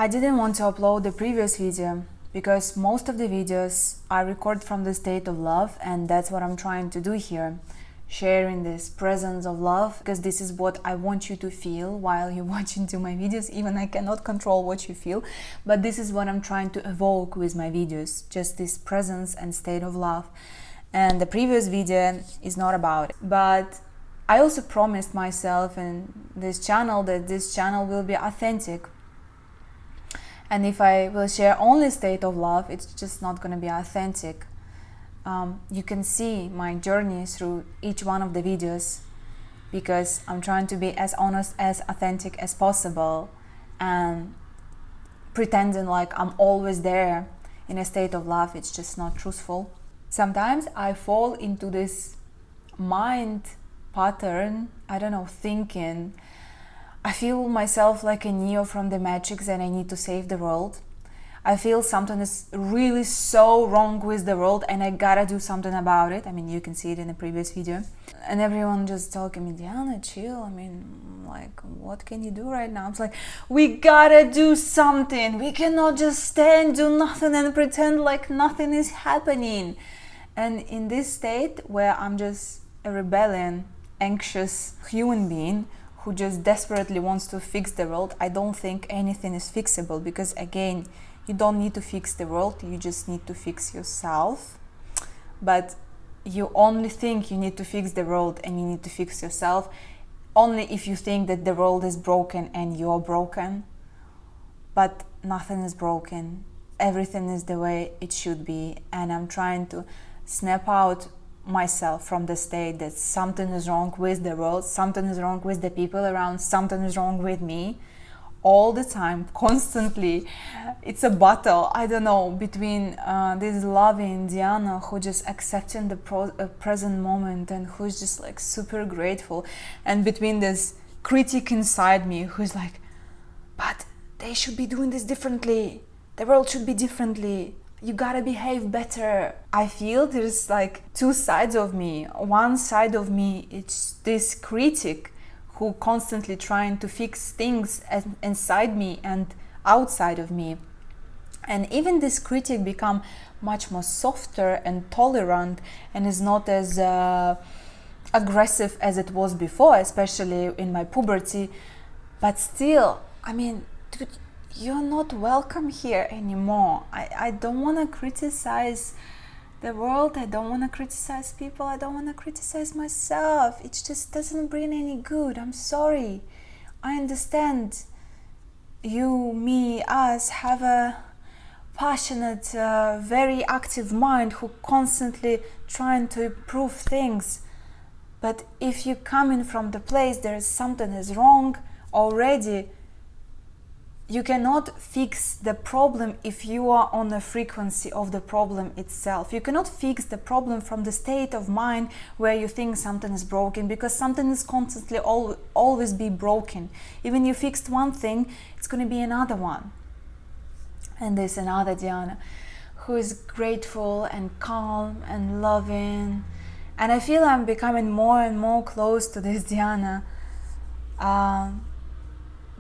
I didn't want to upload the previous video because most of the videos I record from the state of love, and that's what I'm trying to do here, sharing this presence of love, because this is what I want you to feel while you're watching to my videos. Even I cannot control what you feel, but this is what I'm trying to evoke with my videos, just this presence and state of love. And the previous video is not about it, but I also promised myself in this channel that this channel will be authentic. And if I will share only state of love, it's just not going to be authentic. You can see my journey through each one of the videos because I'm trying to be as honest, as authentic as possible, and pretending like I'm always there in a state of love, it's just not truthful. Sometimes I fall into this mind pattern, I don't know, thinking. I feel myself like a Neo from the Matrix and I need to save the world. I feel something is really so wrong with the world and I gotta do something about it. I mean, you can see it in the previous video. And everyone just telling me, Diana, chill. I mean, like, what can you do right now? It's like, we gotta do something. We cannot just stay and do nothing and pretend like nothing is happening. And in this state where I'm just a rebellion, anxious human being who just desperately wants to fix the world, I don't think anything is fixable, because again, you don't need to fix the world, you just need to fix yourself. But you only think you need to fix the world and you need to fix yourself only if you think that the world is broken and you're broken. But nothing is broken, everything is the way it should be, and I'm trying to snap out myself from the state that something is wrong with the world, something is wrong with the people around, something is wrong with me, all the time, constantly. It's a battle, I don't know, between this loving Diana who just accepting the present moment and who's just like super grateful, and between this critic inside me who's like, but they should be doing this differently, the world should be differently, you gotta behave better. I feel there's like two sides of me. One side of me, it's this critic who constantly trying to fix things inside me and outside of me. And even this critic become much more softer and tolerant and is not as aggressive as it was before, especially in my puberty. But still, I mean, dude, you're not welcome here anymore. I don't want to criticize the world, I don't want to criticize people, I don't want to criticize myself. It just doesn't bring any good. I'm sorry. I understand you, me, us have a passionate, very active mind who constantly trying to improve things. But if you come in from the place there is something is wrong already, you cannot fix the problem if you are on the frequency of the problem itself. You cannot fix the problem from the state of mind where you think something is broken, because something is constantly always be broken. Even you fixed one thing, it's going to be another one. And there's another Diana who is grateful and calm and loving. And I feel I'm becoming more and more close to this Diana.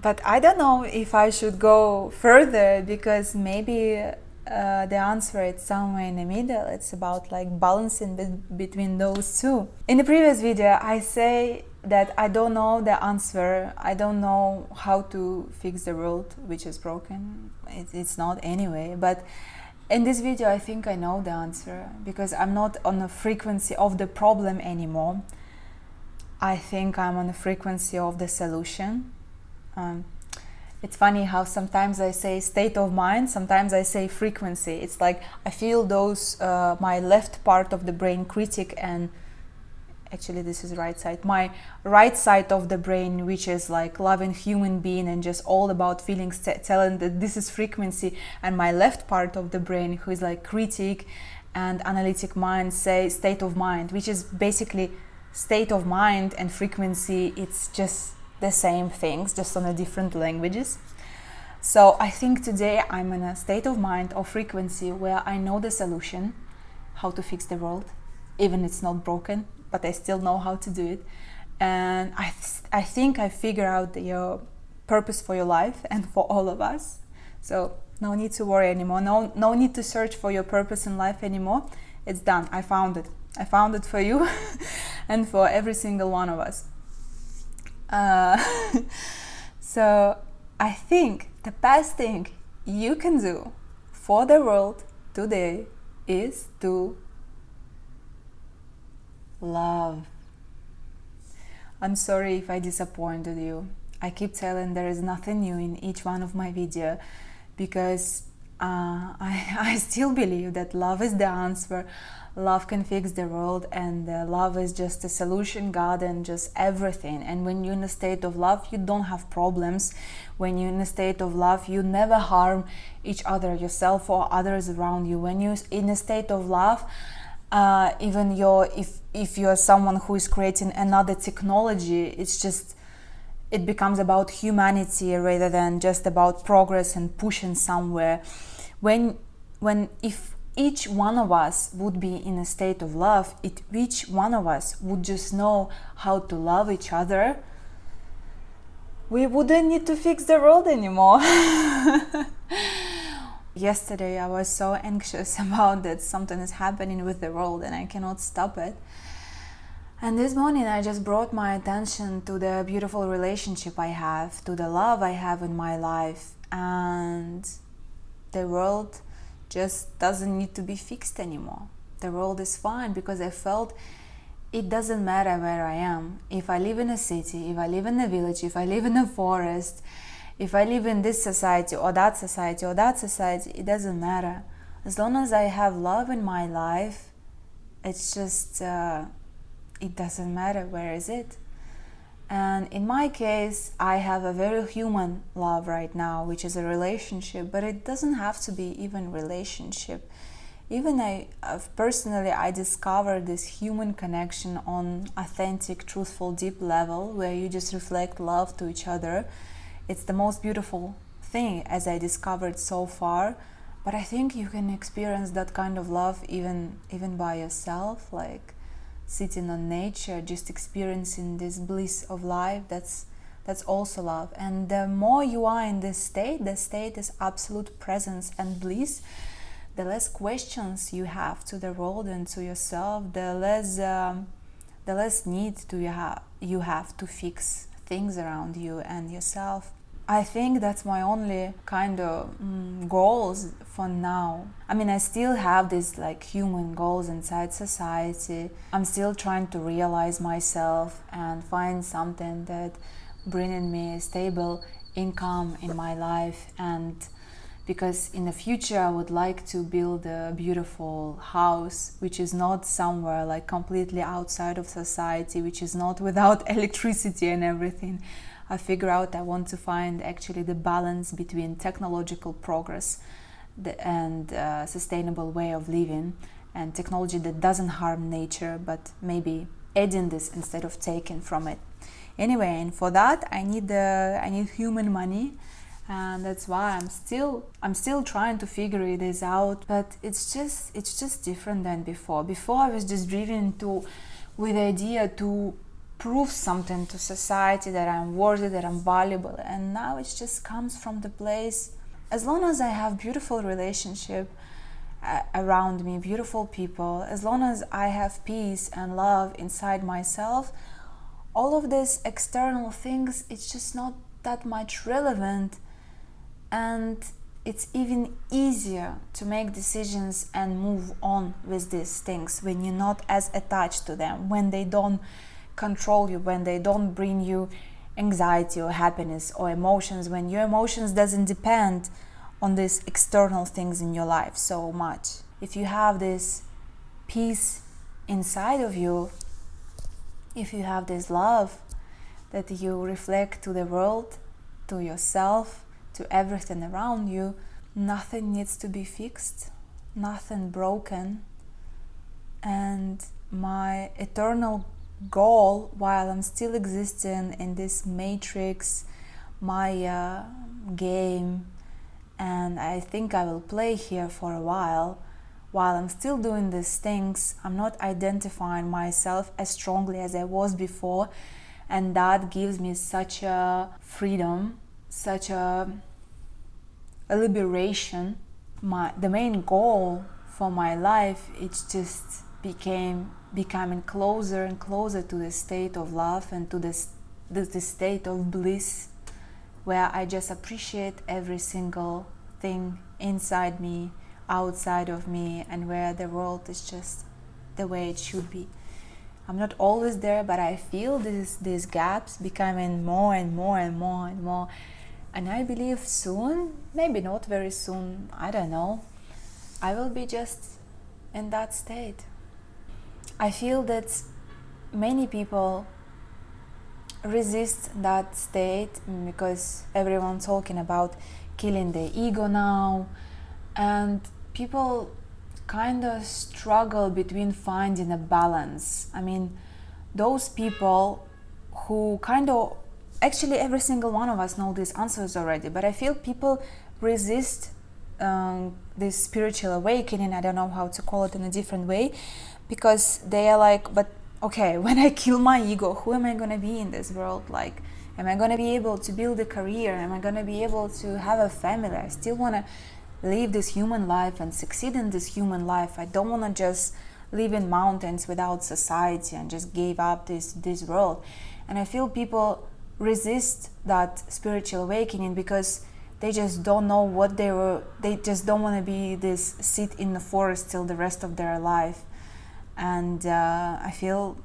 But I don't know if I should go further, because maybe the answer is somewhere in the middle. It's about like balancing between those two. In the previous video, I say that I don't know the answer. I don't know how to fix the world which is broken. It's not anyway. But in this video, I think I know the answer, because I'm not on the frequency of the problem anymore. I think I'm on the frequency of the solution. It's funny how sometimes I say state of mind, sometimes I say frequency. It's like I feel those, my left part of the brain critic, and actually this is right side, my right side of the brain, which is like loving human being and just all about feelings, telling that this is frequency, and my left part of the brain who is like critic and analytic mind say state of mind, which is basically state of mind and frequency. It's just the same things, just on a different languages. So I think today I'm in a state of mind or frequency where I know the solution, how to fix the world, even it's not broken, but I still know how to do it. And I think I figure out your purpose for your life and for all of us. So no need to worry anymore. No need to search for your purpose in life anymore. It's done. I found it. I found it for you and for every single one of us. So I think the best thing you can do for the world today is to love. I'm sorry if I disappointed you. I keep telling there is nothing new in each one of my videos because I still believe that love is the answer. Love can fix the world, and love is just a solution, God, and just everything. And when you're in a state of love, you don't have problems. When you're in a state of love, you never harm each other, yourself or others around you. When you're in a state of love, even if you're someone who is creating another technology, it becomes about humanity rather than just about progress and pushing somewhere. If each one of us would be in a state of love, each one of us would just know how to love each other, we wouldn't need to fix the world anymore. Yesterday I was so anxious about that something is happening with the world and I cannot stop it. And this morning I just brought my attention to the beautiful relationship I have, to the love I have in my life, and the world just doesn't need to be fixed anymore. The world is fine because I felt it doesn't matter where I am. If I live in a city, if I live in a village, if I live in a forest, if I live in this society or that society or that society, it doesn't matter. As long as I have love in my life, it's just, it doesn't matter where is it. And in my case, I have a very human love right now, which is a relationship, but it doesn't have to be even relationship. Even personally, I discovered this human connection on authentic, truthful, deep level where you just reflect love to each other. It's the most beautiful thing as I discovered so far. But I think you can experience that kind of love even by yourself, like sitting on nature, just experiencing this bliss of life. That's also love. And the more you are in this state, the state is absolute presence and bliss, the less questions you have to the world and to yourself, the less need you have to fix things around you and yourself. I think that's my only kind of goals for now. I mean, I still have these like human goals inside society. I'm still trying to realize myself and find something that bringing me a stable income in my life. And because in the future I would like to build a beautiful house which is not somewhere like completely outside of society, which is not without electricity and everything. I figure out I want to find actually the balance between technological progress and sustainable way of living, and technology that doesn't harm nature but maybe adding this instead of taking from it. Anyway, and for that I need human money, and that's why I'm still trying to figure this out. But it's just different than before. Before I was just driven with the idea to prove something to society that I'm worthy, that I'm valuable, and now it just comes from the place, as long as I have beautiful relationship around me, beautiful people, as long as I have peace and love inside myself, all of these external things, it's just not that much relevant, and it's even easier to make decisions and move on with these things when you're not as attached to them, when they don't control you, when they don't bring you anxiety or happiness or emotions, when your emotions doesn't depend on these external things in your life so much. If you have this peace inside of you, if you have this love that you reflect to the world, to yourself, to everything around you, nothing needs to be fixed, nothing broken. And my eternal goal, while I'm still existing in this matrix, Maya game, and I think I will play here for a while I'm still doing these things, I'm not identifying myself as strongly as I was before, and that gives me such a freedom, such a a liberation. The main goal for my life, it's just becoming closer and closer to the state of love and to the state of bliss, where I just appreciate every single thing inside me, outside of me, and where the world is just the way it should be. I'm not always there, but I feel these gaps becoming more and more and more and more. And I believe soon, maybe not very soon, I don't know, I will be just in that state. I feel that many people resist that state because everyone's talking about killing the ego now, and people kind of struggle between finding a balance. I mean, those people who kind of, actually every single one of us know these answers already, but I feel people resist this spiritual awakening, I don't know how to call it in a different way, because they are like, but okay, when I kill my ego, who am I going to be in this world? Like, am I going to be able to build a career? Am I going to be able to have a family? I still want to live this human life and succeed in this human life. I don't want to just live in mountains without society and just give up this world. And I feel people resist that spiritual awakening because they just don't know what they just don't want to be this sit in the forest till the rest of their life. And I feel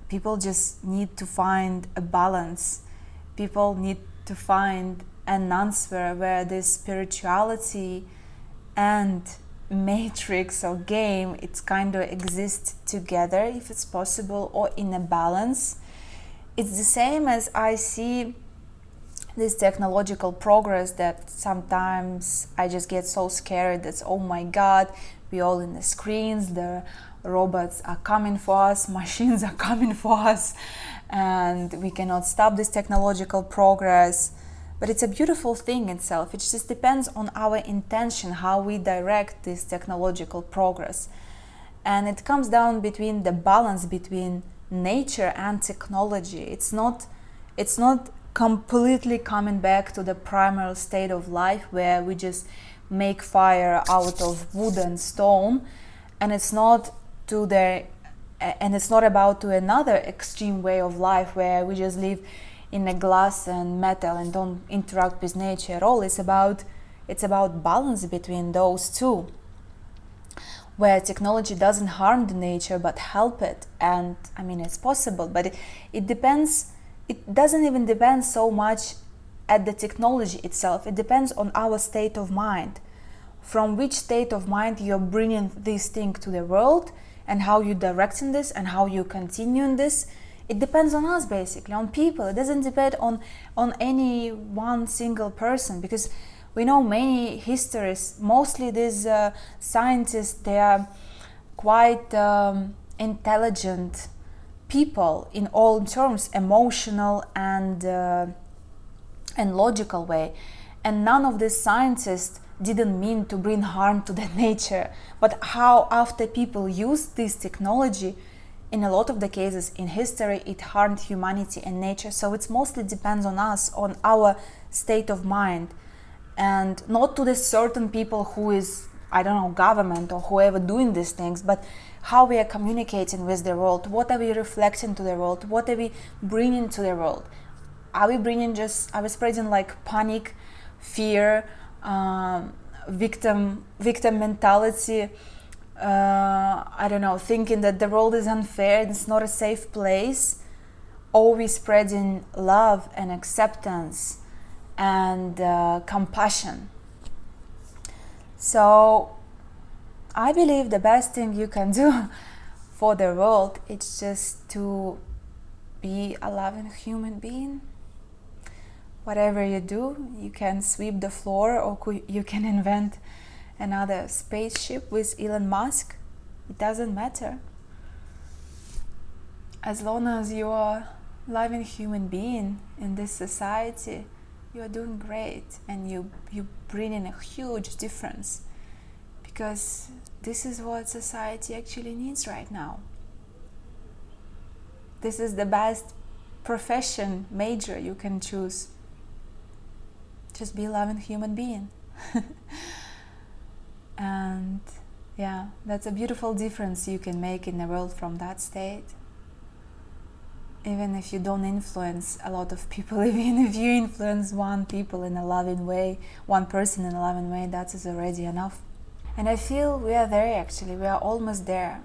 people just need to find a balance. People need to find an answer where this spirituality and matrix or game, it's kind of exists together, if it's possible, or in a balance. It's the same as I see this technological progress that sometimes I just get so scared that, oh my God, we all in the screens, the robots are coming for us, machines are coming for us, and we cannot stop this technological progress. But it's a beautiful thing itself. It just depends on our intention, how we direct this technological progress. And it comes down between the balance between nature and technology. It's not completely coming back to the primal state of life where we just make fire out of wood and stone, and it's not about to another extreme way of life where we just live in a glass and metal and don't interact with nature at all. It's about balance between those two, where technology doesn't harm the nature but help it. And I mean, it's possible, but it depends. It doesn't even depend so much at the technology itself. It depends on our state of mind, from which state of mind you're bringing this thing to the world, and how you're directing this and how you continue in this. It depends on us, basically, on people. It doesn't depend on any one single person, because we know many histories, mostly these scientists, they are quite intelligent people in all terms, emotional and logical way. And none of these scientists didn't mean to bring harm to the nature, but how after people use this technology, in a lot of the cases in history, it harmed humanity and nature. So it mostly depends on us, on our state of mind, and not to the certain people who is, I don't know, government or whoever doing these things, but how we are communicating with the world, what are we reflecting to the world, what are we bringing to the world. Are we spreading like panic, fear, victim mentality, I don't know, thinking that the world is unfair, it's not a safe place, or we spreading love and acceptance and compassion. So I believe the best thing you can do for the world is just to be a loving human being. Whatever you do, you can sweep the floor, or you can invent another spaceship with Elon Musk. It doesn't matter. As long as you are a loving human being in this society, you are doing great, and you bring in a huge difference, because this is what society actually needs right now. This is the best profession, major you can choose. Just be a loving human being. And yeah, that's a beautiful difference you can make in the world from that state. Even if you don't influence a lot of people, even if you influence one people in a loving way, one person in a loving way, that is already enough. And I feel we are there actually, we are almost there.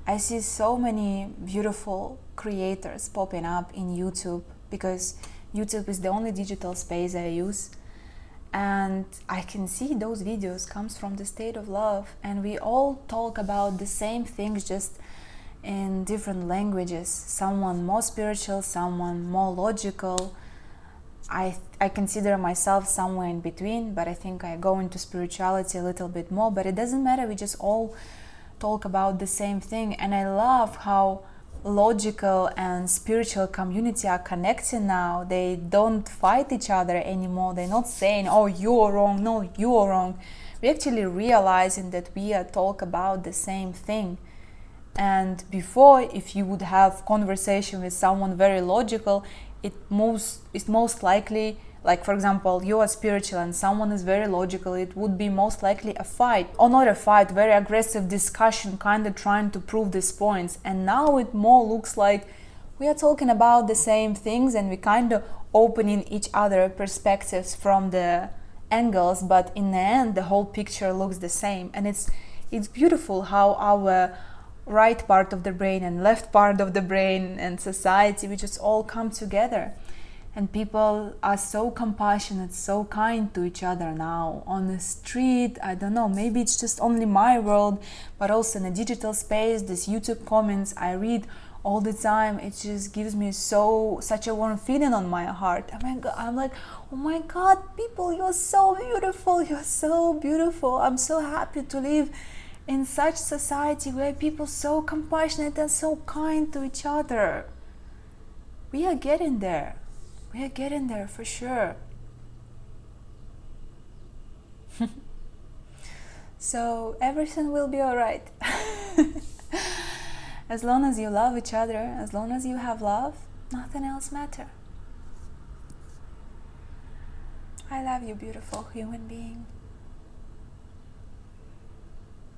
I see so many beautiful creators popping up in YouTube, because YouTube is the only digital space I use. And I can see those videos comes from the state of love, and we all talk about the same things, just in different languages. Someone more spiritual, someone more logical. I consider myself somewhere in between, but I think I go into spirituality a little bit more. But it doesn't matter, we just all talk about the same thing. And I love how logical and spiritual community are connecting now. They don't fight each other anymore. They're not saying, oh, you're wrong, no, you're wrong. We're actually realizing that we are talk about the same thing. And before, if you would have conversation with someone very logical, it's most likely, like for example, you are spiritual and someone is very logical, it would be most likely a fight, or not a fight, very aggressive discussion, kind of trying to prove these points. And now it more looks like we are talking about the same things, and we kind of opening each other perspectives from the angles, but in the end the whole picture looks the same. And it's beautiful how our right part of the brain and left part of the brain and society, we just all come together. And people are so compassionate, so kind to each other now on the street. I don't know, maybe it's just only my world, but also in the digital space, these YouTube comments I read all the time, it just gives me such a warm feeling on my heart. I'm like, oh my God, people, you're so beautiful, you're so beautiful. I'm so happy to live in such society where people so compassionate and so kind to each other. We are getting there. We are getting there for sure. So everything will be alright. As long as you love each other, as long as you have love, nothing else matters. I love you, beautiful human being.